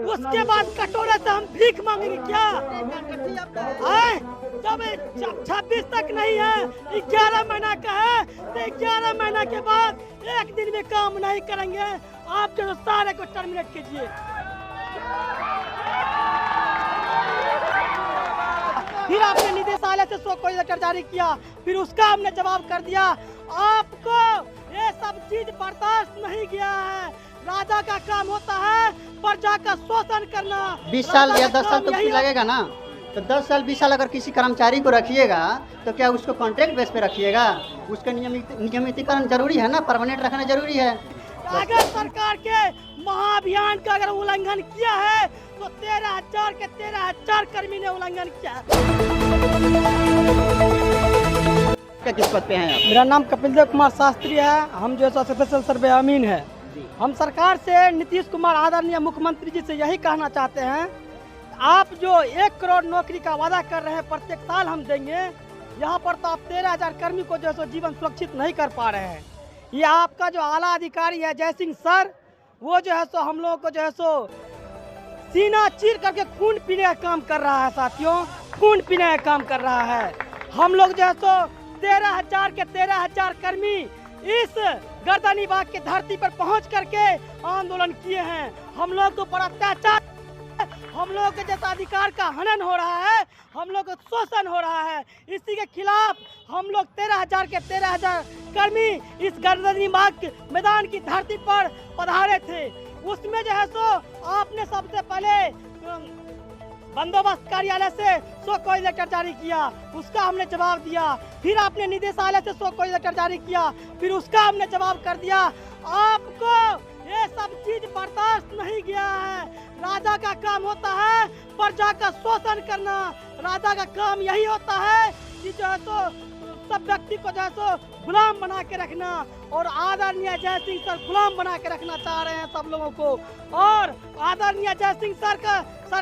उसके बाद कटोरे से हम भीख मांगेंगे क्या? जब 26 तक नहीं है, 11 महीना का है, तो 11 महीना के बाद एक दिन में काम नहीं करेंगे। आप जो सारे को टर्मिनेट कीजिए। फिर आपने निदेशालय से सो कोई लेटर जारी किया, फिर उसका हमने जवाब कर दिया। आपको ये सब चीज बर्दाश्त नहीं गया है। राजा का काम होता है प्रजा का शोषण करना। 20 साल या 10 साल तो लगेगा ना, तो 10 साल 20 साल अगर किसी कर्मचारी को रखिएगा तो क्या उसको कॉन्ट्रैक्ट बेस पे रखिएगा? उसका नियमितीकरण जरूरी है ना, परमानेंट रखना जरूरी है। अगर सरकार के महाअभियान का अगर उल्लंघन किया है तो 13,000 के 13,000 कर्मी ने उल्लंघन किया। क्या किस पद पे हैं आप? मेरा नाम कपिल कुमार शास्त्री है। हम जो है स्पेशल सर्वे अमीन है। हम सरकार से नीतीश कुमार आदरणीय मुख्यमंत्री जी से यही कहना चाहते हैं, आप जो 1 करोड़ नौकरी का वादा कर रहे हैं प्रत्येक साल हम देंगे, यहाँ पर तो आप 13,000 कर्मी को जो है जीवन सुरक्षित नहीं कर पा रहे हैं। ये आपका जो आला अधिकारी है जय सिंह सर, वो जो है सो हम लोगों को जो है सो सीना चीर करके खून पीने का काम कर रहा है। साथियों, खून पीने का काम कर रहा है। हम लोग जो है सो 13,000 के 13,000 कर्मी इस गर्दनी बाग के धरती पर पहुंच करके आंदोलन किए हैं। हम लोग को बड़ा अत्याचार, हम लोग के जैसा अधिकार का हनन हो रहा है, हम लोग को शोषण हो रहा है। इसी के खिलाफ हम लोग 13,000 के 13,000 कर्मी इस गर्दनी बाग मैदान की धरती पर पधारे थे। उसमें जो है सो आपने सबसे पहले बंदोबस्त कार्यालय से सो कोई लेटर जारी किया, उसका हमने जवाब दिया। फिर आपने निदेशालय से सो कोई लेटर जारी किया, फिर उसका हमने जवाब कर दिया। आपको ये सब चीज बर्दाश्त नहीं गया है। राजा का काम होता है प्रजा का शोषण करना। राजा का काम यही होता है कि जो है सो सब व्यक्ति को जो है सो गुलाम बना के रखना, और आदरणीय जय सिंह सर गुलाम बना के रखना चाह रहे हैं सब लोगों को। और आदरणीय जय सिंह सर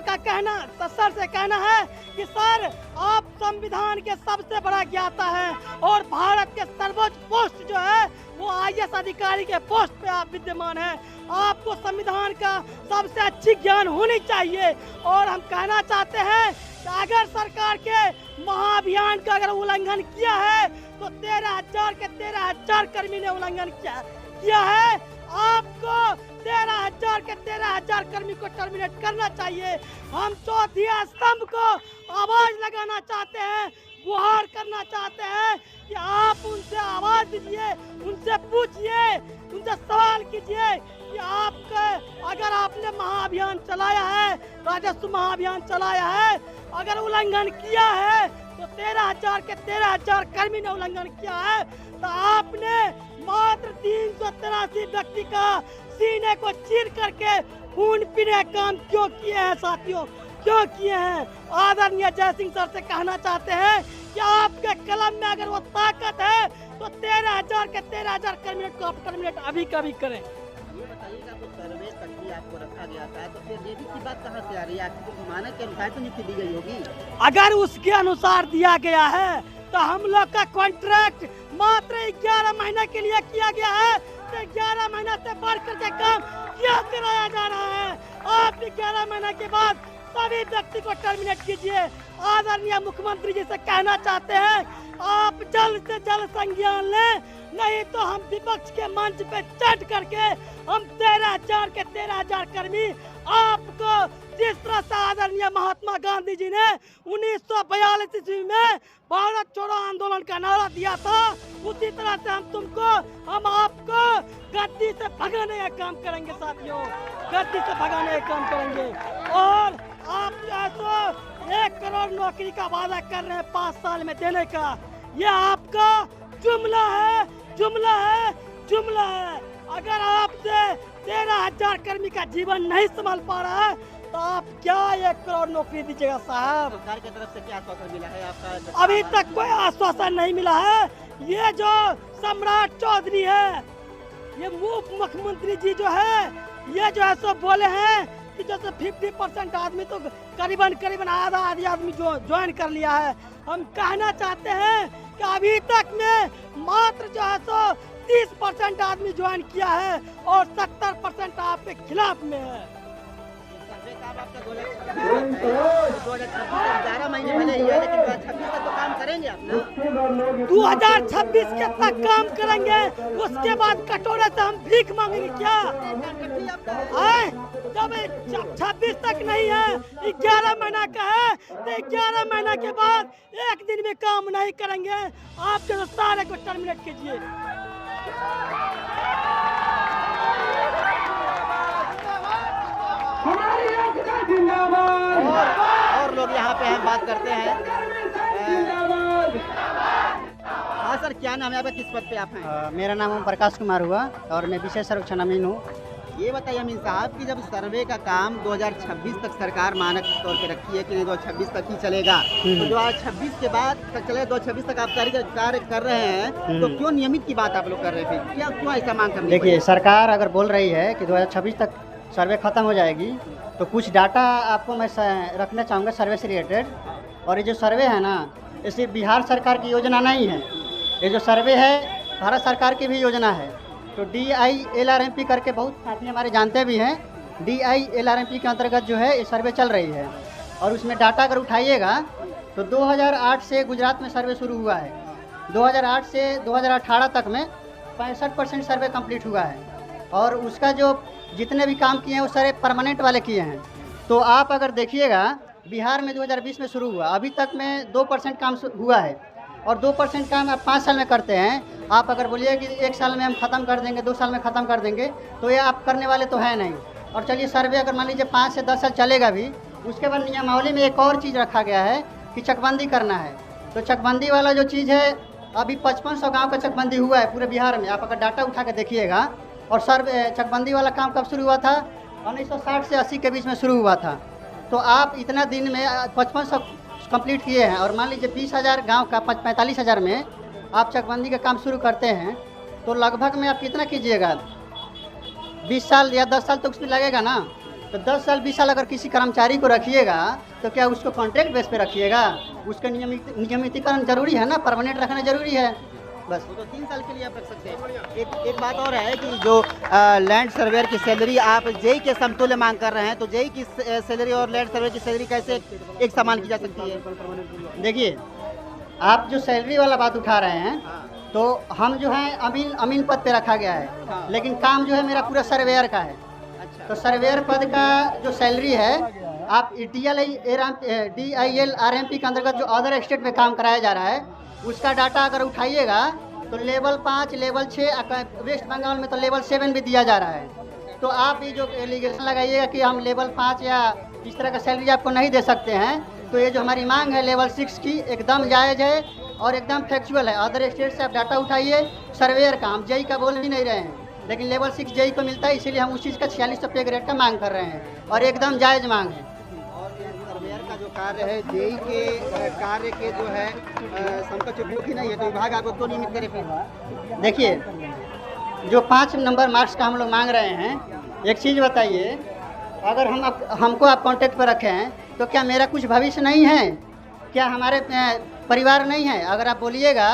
का कहना, सर से कहना है कि सर आप संविधान के सबसे बड़ा ज्ञाता है और भारत के सर्वोच्च पोस्ट जो है वो IAS अधिकारी के पोस्ट पे आप विद्यमान हैं। आपको संविधान का सबसे अच्छी ज्ञान होनी चाहिए। और हम कहना चाहते हैं कि अगर सरकार के महाअभियान का अगर उल्लंघन किया है तो 13,000 के 13,000 कर्मी ने उल्लंघन किया है। आपको 13,000 के 13,000 कर्मी को टर्मिनेट करना चाहिए। हम चौथी स्तंभ को आवाज लगाना चाहते हैं, गुहार करना चाहते हैं कि आप उनसे आवाज दीजिए, उनसे पूछिए, उनसे सवाल कीजिए कि आपका अगर आपने महाअभियान चलाया है, राजस्व महाअभियान चलाया है, अगर उल्लंघन किया है तो 13,000 के 13,000 कर्मी ने उल्लंघन किया है, तो आपने मात्र 383 व्यक्ति का सीने को चीर करके खून पीने काम क्यों किए हैं? साथियों, क्यों किए हैं? आदरणीय जय सिंह सर से कहना चाहते हैं कि आपके कलम में अगर वो ताकत है तो 13,000 के 13,000 कर्मी को आप टर्मिनेट अभी कभी करें। ये बताइएगा, तो सर्वे तक आपको रखा गया था, तो फिर लेवी की बात कहाँ से आ रही है? आपको मानक के अनुसार तो नियुक्ति दी गई होगी। अगर उसके अनुसार दिया गया है तो हम लोग का कॉन्ट्रैक्ट मात्र 11 महीने के लिए किया गया है, तो 11 महीना से बढ़ करके काम क्या कराया जा रहा है? आप 11 महीने के बाद सभी व्यक्ति को टर्मिनेट कीजिए। आदरणीय मुख्यमंत्री जी से कहना चाहते हैं, आप जल्द से जल्द संज्ञान लें, नहीं तो हम विपक्ष के मंच पे चढ़ करके हम 13,000 के 13,000 कर्मी आपको जिस तरह से आदरणीय महात्मा गांधी जी ने 1942 ईस्वी में भारत छोड़ो आंदोलन का नारा दिया था, उसी तरह से हम आपको गद्दी से भगाने का काम करेंगे। साथियों, गद्दी से भगाने का काम करेंगे। और आप जो 1 करोड़ नौकरी का वादा कर रहे हैं 5 साल में देने का, ये आपका जुमला है, जुमला है, जुमला है। अगर आपसे 13,000 कर्मी का जीवन नहीं संभाल पा रहा है तो आप क्या 1 करोड़ नौकरी दीजिएगा साहब? सरकार की तरफ से क्या आश्वासन मिला है आपका? अभी तक कोई आश्वासन नहीं मिला है। ये जो सम्राट चौधरी है, ये मुख्यमंत्री जी जो है, ये जो है सो बोले हैं कि जैसे 50% आदमी तो करीबन आधा आदमी जो ज्वाइन कर लिया है। हम कहना चाहते हैं कि अभी तक में मात्र जो है सो 30% आदमी ज्वाइन किया है और 70% आपके खिलाफ में है। सर्वे काम आपका 11 महीने भले ही है, लेकिन 2026 तक तो काम करेंगे आप ना? 2026 के तक काम करेंगे, उसके बाद कटोरे से हम भीख मांगेंगे क्या? जब 26 तक नहीं है, 11 महीना का है, तो 11 महीना के बाद एक दिन भी काम नहीं करेंगे। आपके तो सारे को टर्मिनेट कीजिए। और लोग यहाँ पे हम बात करते हैं। हाँ सर, क्या नाम है आपका, किस पद पे आप हैं? मेरा नाम ओम प्रकाश कुमार हुआ और मैं विशेष सर्वेक्षण अमीन हूँ। ये बताइए अमीन साहब कि जब सर्वे का काम 2026 तक सरकार मानक तौर पे रखी है कि 2026 तक ही चलेगा, तो 2026 के बाद तक चले, 2026 तक आप कार्य कर रहे हैं, तो क्यों नियमित की बात आप लोग कर रहे थे? क्या क्यों ऐसा मांग करनी? देखिए, सरकार अगर बोल रही है कि 2026 तक सर्वे खत्म हो जाएगी, तो कुछ डाटा आपको मैं रखना चाहूँगा सर्वे से रिलेटेड। और ये जो सर्वे है ना, ये सिर्फ बिहार सरकार की योजना नहीं है, ये जो सर्वे है भारत सरकार की भी योजना है। तो DILRMP करके बहुत साथी हमारे जानते भी हैं। DILRMP के अंतर्गत जो है ये सर्वे चल रही है, और उसमें डाटा अगर उठाइएगा तो 2008 से गुजरात में सर्वे शुरू हुआ है। 2008 से 2018 तक में 65% सर्वे कंप्लीट हुआ है, और उसका जो जितने भी काम किए हैं वो सारे परमानेंट वाले किए हैं। तो आप अगर देखिएगा, बिहार में 2020 में शुरू हुआ, अभी तक में 2% काम हुआ है, और 2% काम आप 5 साल में करते हैं। आप अगर बोलिए कि 1 साल में हम ख़त्म कर देंगे, 2 साल में ख़त्म कर देंगे, तो ये आप करने वाले तो है नहीं। और चलिए, सर्वे अगर मान लीजिए 5 से 10 साल चलेगा भी, उसके बाद नियमावली में एक और चीज़ रखा गया है कि चकबंदी करना है। तो चकबंदी वाला जो चीज़ है, अभी 5500 गाँव का चकबंदी हुआ है पूरे बिहार में। आप अगर डाटा उठा के देखिएगा, और सर्वे चकबंदी वाला काम कब शुरू हुआ था? 1960 से 80 के बीच में शुरू हुआ था। तो आप इतना दिन में 5500 कंप्लीट किए हैं, और मान लीजिए 20,000 गाँव का 45,000 में आप चकबंदी का काम शुरू करते हैं, तो लगभग में आप कितना कीजिएगा? 20 साल या 10 साल तो उसमें लगेगा ना। तो 10 साल 20 साल अगर किसी कर्मचारी को रखिएगा, तो क्या उसको कॉन्ट्रैक्ट बेस पे रखिएगा? उसका नियमितीकरण जरूरी है ना, परमानेंट रखना जरूरी है। बस वो तो 3 साल के लिए आप रख सकते हैं। एक बात और है कि जो लैंड सर्वेयर की सैलरी आप जेई के समतुल्य मांग कर रहे हैं, तो जेई की सैलरी और लैंड सर्वेयर की सैलरी कैसे एक समान की जा सकती है? देखिए, आप जो सैलरी वाला बात उठा रहे हैं, तो हम जो है अमीन पद पे रखा गया है, लेकिन काम जो है मेरा पूरा सर्वेयर का है। तो सर्वेयर पद का जो सैलरी है, आप DILRMP के अंतर्गत जो अदर स्टेट में काम कराया जा रहा है, उसका डाटा अगर उठाइएगा तो लेवल 5, लेवल 6, वेस्ट बंगाल में तो लेवल 7 भी दिया जा रहा है। तो आप ये जो एलिगेशन लगाइएगा कि हम लेवल 5 या इस तरह का सैलरी आपको नहीं दे सकते हैं, तो ये जो हमारी मांग है लेवल 6 की, एकदम जायज़ है और एकदम फैक्चुअल है। अदर स्टेट से आप डाटा उठाइए, सर्वेयर का हम जेई का बोल भी नहीं रहे हैं, लेकिन लेवल 6 जेई को मिलता है, इसीलिए हम उस चीज़ का 4600 पे ग्रेड का मांग कर रहे हैं, और एकदम जायज़ मांग है। सर्वेयर का जो कार्य है, जेई के कार्य के जो है समकक्ष उपयोगी नहीं है, तो विभाग आपको क्यों नियमित करे? फिर देखिए, जो 5 नंबर मार्क्स का हम लोग मांग रहे हैं, एक चीज़ बताइए, अगर हमको आप कॉन्टैक्ट पर रखे हैं, तो क्या मेरा कुछ भविष्य नहीं है? क्या हमारे परिवार नहीं है? अगर आप बोलिएगा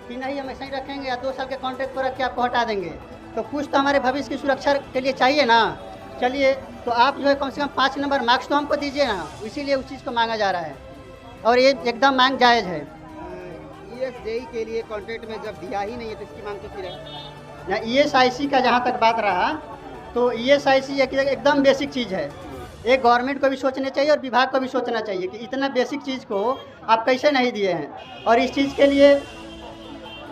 कि नहीं हम ऐसे ही रखेंगे या 2 साल के कॉन्ट्रैक्ट पर रख के आपको हटा देंगे, तो कुछ तो हमारे भविष्य की सुरक्षा के लिए चाहिए ना। चलिए, तो आप जो है कम से कम 5 नंबर मार्क्स तो हमको दीजिए ना, इसीलिए उस चीज़ को मांगा जा रहा है, और ये एकदम मांग जायज़ है। जेई के लिए कॉन्ट्रैक्ट में जब दिया ही नहीं है, तो इसकी मांग तो फिर है। ESIC का जहाँ तक बात रहा, तो ESIC एकदम बेसिक चीज़ है। एक गवर्नमेंट को भी सोचना चाहिए और विभाग को भी सोचना चाहिए कि इतना बेसिक चीज़ को आप कैसे नहीं दिए हैं। और इस चीज़ के लिए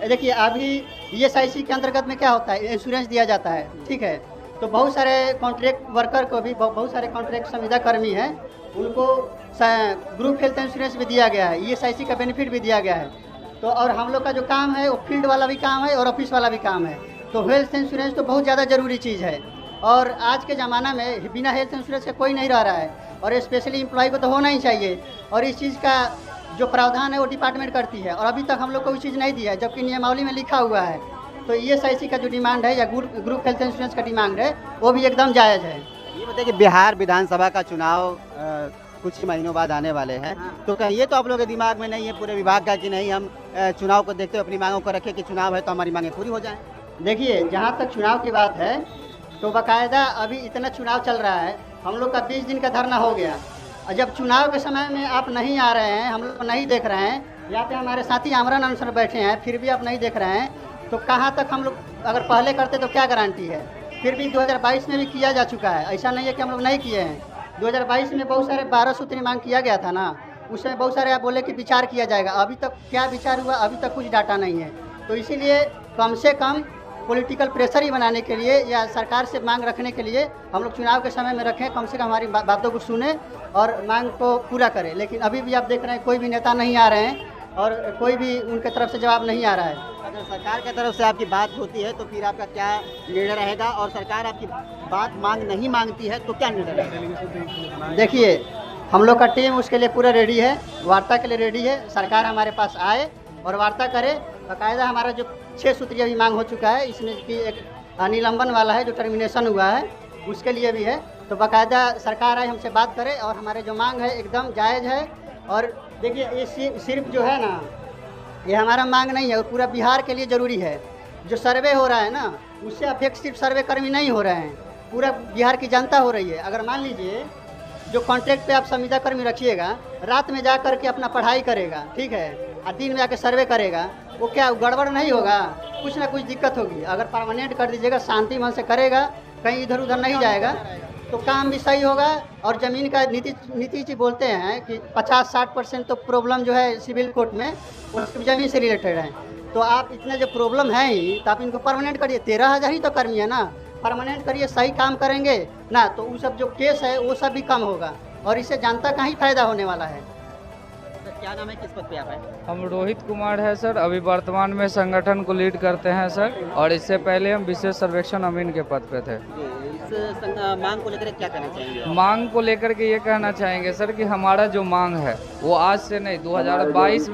देखिए, अभी ESIC के अंतर्गत में क्या होता है, इंश्योरेंस दिया जाता है, ठीक है। तो बहुत सारे कॉन्ट्रैक्ट वर्कर को भी, बहुत सारे कॉन्ट्रैक्ट संविदा कर्मी हैं, उनको ग्रुप हेल्थ इंश्योरेंस भी दिया गया है, ESIC का बेनिफिट भी दिया गया है। तो और हम लोग का जो काम है वो फील्ड वाला भी काम है और ऑफिस वाला भी काम है। तो हेल्थ इंश्योरेंस तो बहुत ज़्यादा ज़रूरी चीज़ है, और आज के ज़माना में बिना हेल्थ इंश्योरेंस के कोई नहीं रह रहा है, और स्पेशली एम्प्लॉय को तो होना ही चाहिए। और इस चीज़ का जो प्रावधान है वो डिपार्टमेंट करती है, और अभी तक हम लोग को वो चीज़ नहीं दिया है, जबकि नियमावली में लिखा हुआ है। तो ESIC का जो डिमांड है या ग्रुप हेल्थ इंश्योरेंस का डिमांड है, वो भी एकदम जायज़ है। ये बताइए कि बिहार विधानसभा का चुनाव कुछ ही महीनों बाद आने वाले हैं, तो क्या ये तो आप लोगों के दिमाग में नहीं है पूरे विभाग का कि नहीं हम चुनाव को देखते हुए अपनी मांगों को रखें कि चुनाव है तो हमारी मांगें पूरी हो जाएं? देखिए, जहाँ तक चुनाव की बात है, तो बाकायदा अभी इतना चुनाव चल रहा है, हम लोग का 20 दिन का धरना हो गया। और जब चुनाव के समय में आप नहीं आ रहे हैं, हम लोग नहीं देख रहे हैं, यहाँ पे हमारे साथी आमरण अनशन बैठे हैं, फिर भी आप नहीं देख रहे हैं, तो कहाँ तक हम लोग अगर पहले करते तो क्या गारंटी है। फिर भी 2022 में भी किया जा चुका है, ऐसा नहीं है कि हम लोग नहीं किए हैं। 2022 में बहुत सारे 12 सूत्री मांग किया गया था ना, उसमें बहुत सारे आप बोले कि विचार किया जाएगा, अभी तक क्या विचार हुआ, अभी तक कुछ डाटा नहीं है। तो इसीलिए कम से कम पॉलिटिकल प्रेशर ही बनाने के लिए या सरकार से मांग रखने के लिए हम लोग चुनाव के समय में रखें, कम से कम हमारी बातों को सुने और मांग को पूरा करें। लेकिन अभी भी आप देख रहे हैं कोई भी नेता नहीं आ रहे हैं और कोई भी उनके तरफ से जवाब नहीं आ रहा है। अगर सरकार की तरफ से आपकी बात होती है तो फिर आपका क्या निर्णय रहेगा, और सरकार आपकी बात नहीं मांगती है तो क्या निर्णय रहेगा? देखिए, हम लोग का टीम उसके लिए पूरा रेडी है, वार्ता के लिए रेडी है। सरकार हमारे पास आए और वार्ता करे। बाकायदा हमारा जो 6 सूत्रीय भी मांग हो चुका है, इसमें कि एक निलंबन वाला है जो टर्मिनेशन हुआ है, उसके लिए भी है। तो बाकायदा सरकार आए, हमसे बात करे और हमारे जो मांग है एकदम जायज़ है। और देखिए, ये सिर्फ जो है ना, ये हमारा मांग नहीं है, और पूरा बिहार के लिए ज़रूरी है। जो सर्वे हो रहा है ना, उससे अफेक्ट सिर्फ सर्वे कर्मी नहीं हो रहे हैं, पूरा बिहार की जनता हो रही है। अगर मान लीजिए जो कॉन्ट्रैक्ट पे आप संविदा कर्मी रखिएगा, रात में जा कर के अपना पढ़ाई करेगा, ठीक है, और दिन में आके सर्वे करेगा, वो क्या गड़बड़ नहीं होगा? कुछ ना कुछ दिक्कत होगी। अगर परमानेंट कर दीजिएगा, शांति मन से करेगा, कहीं इधर उधर नहीं जाएगा, तो काम भी सही होगा। और ज़मीन का नीति जी बोलते हैं कि 50-60% तो प्रॉब्लम जो है सिविल कोर्ट में वो ज़मीन से रिलेटेड है। तो आप इतने जो प्रॉब्लम है ही, तो आप इनको परमानेंट करिए। 13,000 ही तो कर्मी है ना, परमानेंट करिए, सही काम करेंगे ना, तो वो सब जो केस है वो सब भी कम होगा और इससे जनता का ही फायदा होने वाला है। सर, क्या नाम है, किस पद पे आप हैं? हम रोहित कुमार है सर, अभी वर्तमान में संगठन को लीड करते हैं सर, और इससे पहले हम विशेष सर्वेक्षण अमीन के पद पे थे। इस मांग को लेकर क्या कहना चाहेंगे? मांग को लेकर के ये कहना चाहेंगे सर कि हमारा जो मांग है वो आज से नहीं, 2022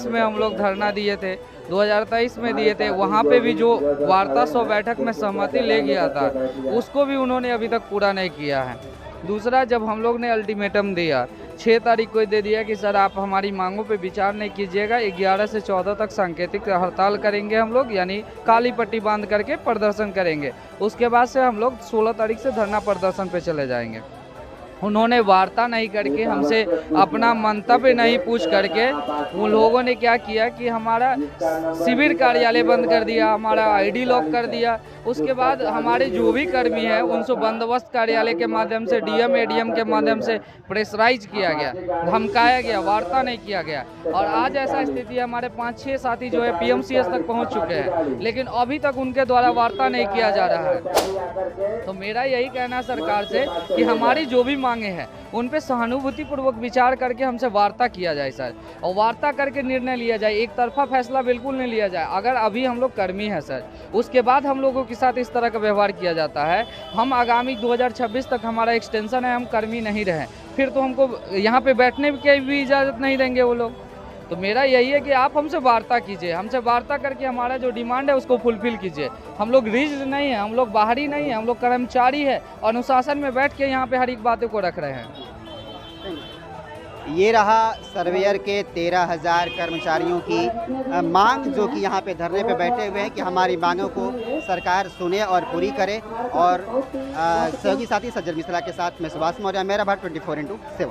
में हम लोग धरना दिए थे, 2023 में दिए थे। वहाँ पे भी जो वार्ता 100 बैठक में सहमति ले गया था, उसको भी उन्होंने अभी तक पूरा नहीं किया है। दूसरा, जब हम लोग ने अल्टीमेटम दिया 6 तारीख को दे दिया कि सर आप हमारी मांगों पे विचार नहीं कीजिएगा, 11 से 14 तक सांकेतिक हड़ताल करेंगे हम लोग, यानी काली पट्टी बांध करके प्रदर्शन करेंगे। उसके बाद से हम लोग 16 तारीख से धरना प्रदर्शन पे चले जाएंगे। उन्होंने वार्ता नहीं करके, हमसे अपना मंतव्य नहीं पूछ करके, उन लोगों ने क्या किया कि हमारा शिविर कार्यालय बंद कर दिया, हमारा आईडी लॉक कर दिया। उसके बाद हमारे जो भी कर्मी हैं उनसे बंदोबस्त कार्यालय के माध्यम से, डीएम एडीएम के माध्यम से प्रेशराइज किया गया, धमकाया गया, वार्ता नहीं किया गया। और आज ऐसा स्थिति है, हमारे 5-6 साथी जो है पीएमसीएच तक पहुंच चुके हैं, लेकिन अभी तक उनके द्वारा वार्ता नहीं किया जा रहा है। तो मेरा यही कहना है सरकार से कि हमारी जो भी मांगे हैं उन पे सहानुभूतिपूर्वक विचार करके हमसे वार्ता किया जाए सर, और वार्ता करके निर्णय लिया जाए। एक तरफा फैसला बिल्कुल नहीं लिया जाए। अगर अभी हम लोग कर्मी हैं सर, उसके बाद हम लोगों के साथ इस तरह का व्यवहार किया जाता है, हम आगामी 2026 तक हमारा एक्सटेंशन है, हम कर्मी नहीं रहे, फिर तो हमको यहाँ पे बैठने की भी इजाज़त नहीं देंगे वो लोग। तो मेरा यही है कि आप हमसे वार्ता कीजिए, हमसे वार्ता करके हमारा जो डिमांड है उसको फुलफिल कीजिए। हम लोग रिज्ड नहीं है, हम लोग बाहरी नहीं है, हम लोग कर्मचारी है, अनुशासन में बैठ के यहाँ पे हर एक बातों को रख रहे हैं। ये रहा सर्वेयर के 13,000 कर्मचारियों की मांग, जो कि यहाँ पे धरने पे बैठे हुए हैं कि हमारी मांगों को सरकार सुने और पूरी करे। और सहयोगी साथी सज्जन मिश्रा के साथ मैं सुभाष मौर्य, मेरा भारत 24/7।